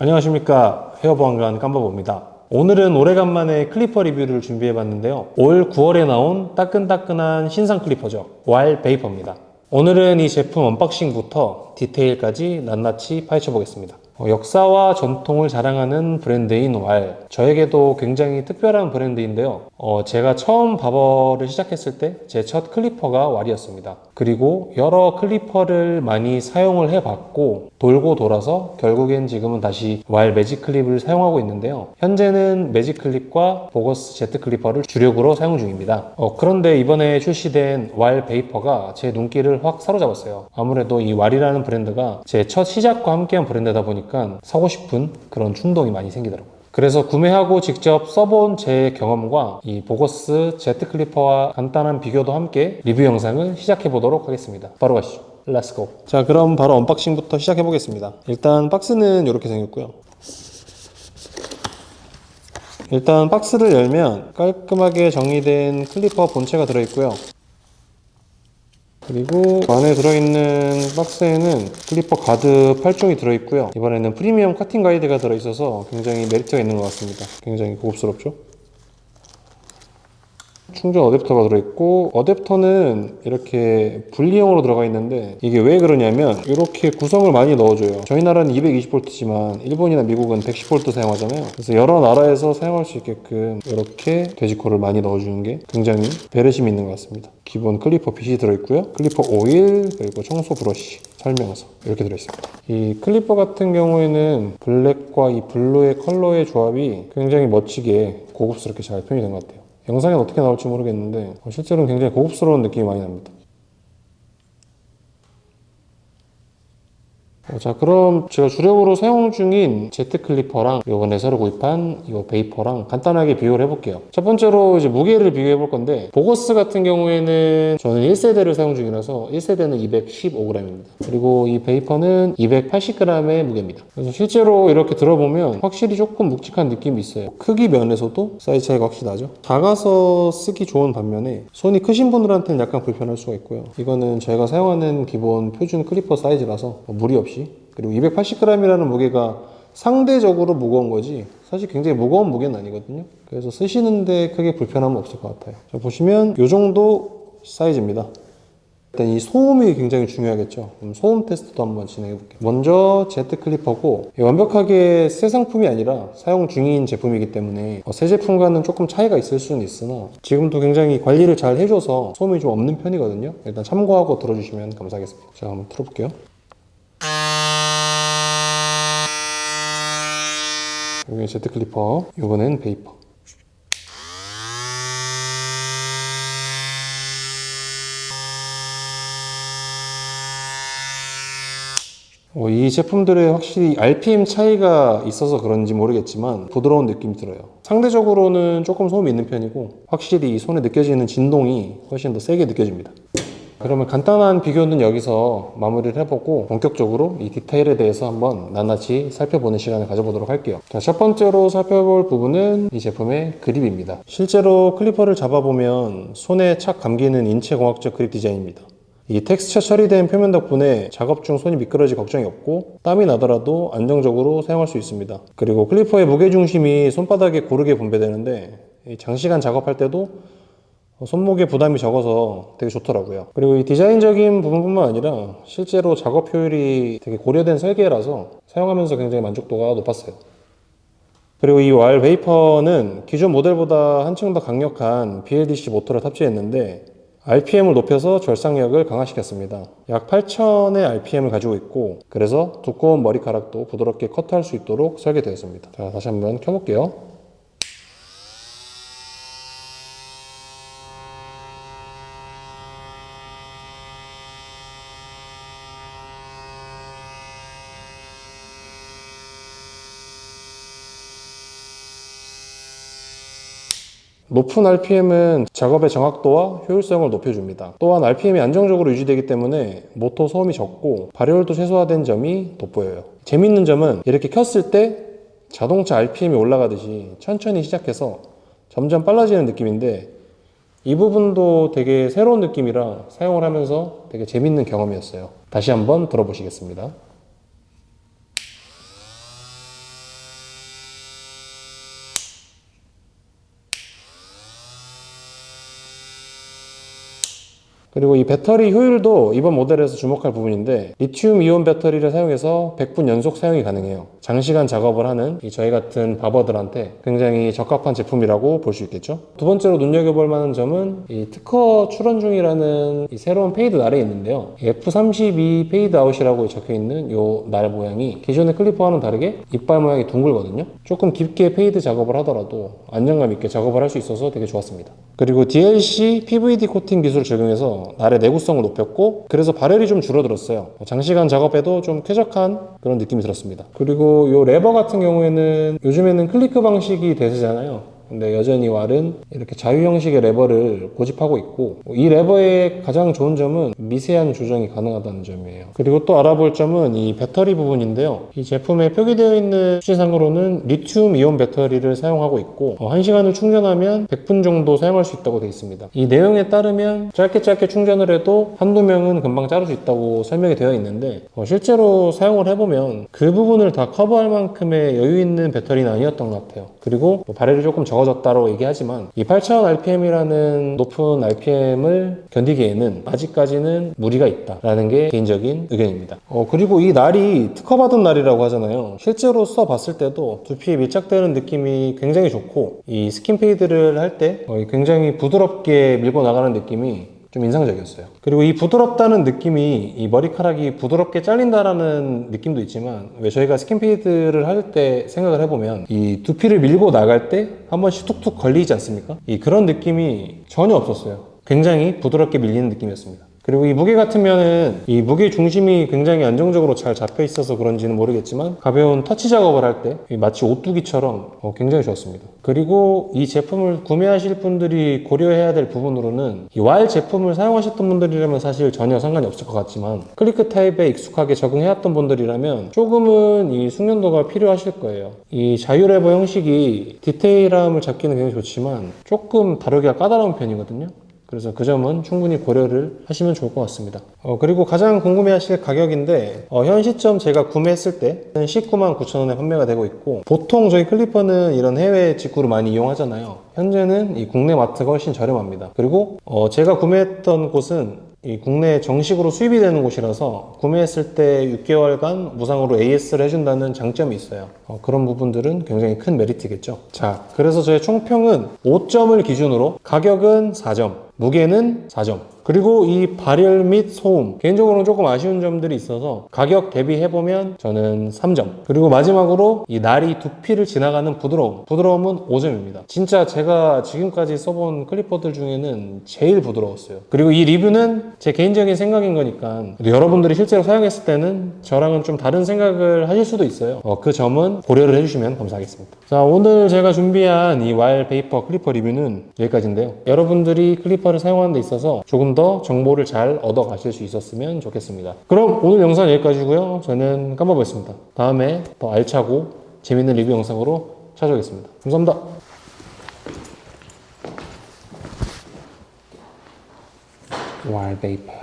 안녕하십니까, 헤어보안관 깜바보입니다. 오늘은 오래간만에 클리퍼 리뷰를 준비해봤는데요. 올 9월에 나온 따끈따끈한 신상 클리퍼죠. 왈 베이퍼입니다. 오늘은 이 제품 언박싱부터 디테일까지 낱낱이 파헤쳐보겠습니다. 역사와 전통을 자랑하는 브랜드인 왈, 저에게도 굉장히 특별한 브랜드인데요. 제가 처음 바버를 시작했을 때 제 첫 클리퍼가 왈이었습니다. 그리고 여러 클리퍼를 많이 사용을 해봤고 돌고 돌아서 결국엔 지금은 다시 왈 매직 클립을 사용하고 있는데요. 현재는 매직 클립과 보거스 제트 클리퍼를 주력으로 사용 중입니다. 그런데 이번에 출시된 왈 베이퍼가 제 눈길을 확 사로잡았어요. 아무래도 이 왈이라는 브랜드가 제 첫 시작과 함께한 브랜드다 보니까 사고 싶은 그런 충동이 많이 생기더라고요. 그래서 구매하고 직접 써본 제 경험과 이 보거스 제트 클리퍼와 간단한 비교도 함께 리뷰 영상을 시작해 보도록 하겠습니다. 바로 가시죠. 렛츠고. 자, 그럼 바로 언박싱부터 시작해 보겠습니다. 일단 박스는 이렇게 생겼고요. 일단 박스를 열면 깔끔하게 정리된 클리퍼 본체가 들어있고요. 그리고 안에 들어있는 박스에는 클리퍼 가드 8종이 들어있고요. 이번에는 프리미엄 커팅 가이드가 들어있어서 굉장히 메리트가 있는 것 같습니다. 굉장히 고급스럽죠? 충전 어댑터가 들어있고, 어댑터는 이렇게 분리형으로 들어가 있는데 이게 왜 그러냐면 이렇게 구성을 많이 넣어줘요. 저희 나라는 220V지만 일본이나 미국은 110V 사용하잖아요. 그래서 여러 나라에서 사용할 수 있게끔 이렇게 돼지코를 많이 넣어주는 게 굉장히 배려심이 있는 것 같습니다. 기본 클리퍼 빗이 들어있고요. 클리퍼 오일, 그리고 청소 브러쉬, 설명서 이렇게 들어있습니다. 이 클리퍼 같은 경우에는 블랙과 이 블루의 컬러의 조합이 굉장히 멋지게 고급스럽게 잘 표현이 된 것 같아요. 영상엔 어떻게 나올지 모르겠는데 실제로는 굉장히 고급스러운 느낌이 많이 납니다. 자, 그럼 제가 주력으로 사용 중인 제트 클리퍼랑 이번에 새로 구입한 이 베이퍼랑 간단하게 비교를 해볼게요. 첫 번째로 이제 무게를 비교해 볼 건데, 보거스 같은 경우에는 저는 1세대를 사용 중이라서 1세대는 215g입니다. 그리고 이 베이퍼는 280g의 무게입니다. 그래서 실제로 이렇게 들어보면 확실히 조금 묵직한 느낌이 있어요. 크기 면에서도 사이즈 차이가 확실히 나죠. 작아서 쓰기 좋은 반면에 손이 크신 분들한테는 약간 불편할 수가 있고요. 이거는 제가 사용하는 기본 표준 클리퍼 사이즈라서 무리 없이, 그리고 280g이라는 무게가 상대적으로 무거운 거지 사실 굉장히 무거운 무게는 아니거든요. 그래서 쓰시는데 크게 불편함은 없을 것 같아요. 자, 보시면 이 정도 사이즈입니다. 일단 이 소음이 굉장히 중요하겠죠. 그럼 소음 테스트도 한번 진행해 볼게요. 먼저 제트 클리퍼고 완벽하게 새 상품이 아니라 사용 중인 제품이기 때문에 새 제품과는 조금 차이가 있을 수는 있으나 지금도 굉장히 관리를 잘 해줘서 소음이 좀 없는 편이거든요. 일단 참고하고 들어주시면 감사하겠습니다. 제가 한번 틀어볼게요. 여기 제트 클리퍼, 이번엔 베이퍼. 이 제품들의 확실히 RPM 차이가 있어서 그런지 모르겠지만 부드러운 느낌이 들어요. 상대적으로는 조금 소음이 있는 편이고 확실히 이 손에 느껴지는 진동이 훨씬 더 세게 느껴집니다. 그러면 간단한 비교는 여기서 마무리를 해보고 본격적으로 이 디테일에 대해서 한번 낱낱이 살펴보는 시간을 가져보도록 할게요. 자, 첫 번째로 살펴볼 부분은 이 제품의 그립입니다. 실제로 클리퍼를 잡아보면 손에 착 감기는 인체공학적 그립 디자인입니다. 이 텍스처 처리된 표면 덕분에 작업 중 손이 미끄러질 걱정이 없고 땀이 나더라도 안정적으로 사용할 수 있습니다. 그리고 클리퍼의 무게중심이 손바닥에 고르게 분배되는데 장시간 작업할 때도 손목에 부담이 적어서 되게 좋더라고요. 그리고 이 디자인적인 부분뿐만 아니라 실제로 작업 효율이 되게 고려된 설계라서 사용하면서 굉장히 만족도가 높았어요. 그리고 이 왈 베이퍼는 기존 모델보다 한층 더 강력한 BLDC 모터를 탑재했는데 RPM을 높여서 절삭력을 강화시켰습니다. 약 8000의 RPM을 가지고 있고 그래서 두꺼운 머리카락도 부드럽게 커트할 수 있도록 설계되었습니다. 자, 다시 한번 켜볼게요. 높은 RPM은 작업의 정확도와 효율성을 높여줍니다. 또한 RPM이 안정적으로 유지되기 때문에 모터 소음이 적고 발열도 최소화된 점이 돋보여요. 재밌는 점은 이렇게 켰을 때 자동차 RPM이 올라가듯이 천천히 시작해서 점점 빨라지는 느낌인데 이 부분도 되게 새로운 느낌이라 사용을 하면서 되게 재밌는 경험이었어요. 다시 한번 들어보시겠습니다. 그리고 이 배터리 효율도 이번 모델에서 주목할 부분인데 리튬 이온 배터리를 사용해서 100분 연속 사용이 가능해요. 장시간 작업을 하는 저희 같은 바버들한테 굉장히 적합한 제품이라고 볼 수 있겠죠. 두 번째로 눈여겨볼 만한 점은 이 특허 출원 중이라는 이 새로운 페이드 날이 있는데요. F32 페이드 아웃이라고 적혀 있는 이 날 모양이 기존의 클리퍼와는 다르게 이빨 모양이 둥글거든요. 조금 깊게 페이드 작업을 하더라도 안정감 있게 작업을 할 수 있어서 되게 좋았습니다. 그리고 DLC PVD 코팅 기술을 적용해서 날의 내구성을 높였고 그래서 발열이 좀 줄어들었어요. 장시간 작업에도 좀 쾌적한 그런 느낌이 들었습니다. 그리고 이 레버 같은 경우에는 요즘에는 클리크 방식이 대세잖아요. 근데 여전히 왈은 이렇게 자유 형식의 레버를 고집하고 있고 이 레버의 가장 좋은 점은 미세한 조정이 가능하다는 점이에요. 그리고 또 알아볼 점은 이 배터리 부분인데요. 이 제품에 표기되어 있는 수치상으로는 리튬 이온 배터리를 사용하고 있고 1시간을 충전하면 100분 정도 사용할 수 있다고 되어 있습니다. 이 내용에 따르면 짧게 충전을 해도 한두 명은 금방 자를 수 있다고 설명이 되어 있는데 실제로 사용을 해보면 그 부분을 다 커버할 만큼의 여유 있는 배터리는 아니었던 것 같아요. 그리고 발열이 조금 적어졌다고 얘기하지만 이 8000rpm이라는 높은 rpm을 견디기에는 아직까지는 무리가 있다라는 게 개인적인 의견입니다. 그리고 이 날이 특허받은 날이라고 하잖아요. 실제로 써봤을 때도 두피에 밀착되는 느낌이 굉장히 좋고 이 스킨 페이드를 할 때 굉장히 부드럽게 밀고 나가는 느낌이 좀 인상적이었어요. 그리고 이 부드럽다는 느낌이 이 머리카락이 부드럽게 잘린다라는 느낌도 있지만 왜 저희가 스킨 페이드를 할 때 생각을 해보면 이 두피를 밀고 나갈 때 한 번씩 툭툭 걸리지 않습니까? 그런 느낌이 전혀 없었어요. 굉장히 부드럽게 밀리는 느낌이었습니다. 그리고 이 무게 같으면은 이 무게 중심이 굉장히 안정적으로 잘 잡혀 있어서 그런지는 모르겠지만 가벼운 터치 작업을 할 때 마치 오뚜기처럼 굉장히 좋았습니다. 그리고 이 제품을 구매하실 분들이 고려해야 될 부분으로는 이 왈 제품을 사용하셨던 분들이라면 사실 전혀 상관이 없을 것 같지만 클리크 타입에 익숙하게 적응해왔던 분들이라면 조금은 이 숙련도가 필요하실 거예요. 이 자유 레버 형식이 디테일함을 잡기는 굉장히 좋지만 조금 다루기가 까다로운 편이거든요. 그래서 그 점은 충분히 고려를 하시면 좋을 것 같습니다. 그리고 가장 궁금해하실 가격인데 현 시점 제가 구매했을 때 199,900원에 판매가 되고 있고 보통 저희 클리퍼는 이런 해외 직구를 많이 이용하잖아요. 현재는 이 국내 마트가 훨씬 저렴합니다. 그리고 제가 구매했던 곳은 이 국내에 정식으로 수입이 되는 곳이라서 구매했을 때 6개월간 무상으로 AS를 해준다는 장점이 있어요. 그런 부분들은 굉장히 큰 메리트겠죠. 자, 그래서 저의 총평은 5점을 기준으로 가격은 4점, 무게는 4점. 그리고 이 발열 및 소음, 개인적으로는 조금 아쉬운 점들이 있어서 가격 대비해보면 저는 3점. 그리고 마지막으로 이 날이 두피를 지나가는 부드러움은 5점입니다. 진짜 제가 지금까지 써본 클리퍼들 중에는 제일 부드러웠어요. 그리고 이 리뷰는 제 개인적인 생각인 거니까 여러분들이 실제로 사용했을 때는 저랑은 좀 다른 생각을 하실 수도 있어요. 그 점은 고려를 해주시면 감사하겠습니다. 자, 오늘 제가 준비한 이 왈 베이퍼 클리퍼 리뷰는 여기까지인데요. 여러분들이 클리퍼를 사용하는 데 있어서 조금 더 정보를 잘 얻어 가실 수 있었으면 좋겠습니다. 그럼 오늘 영상 여기까지고요. 저는 까마보였습니다. 다음에 더 알차고 재밌는 리뷰 영상으로 찾아오겠습니다. 감사합니다. 왈베이퍼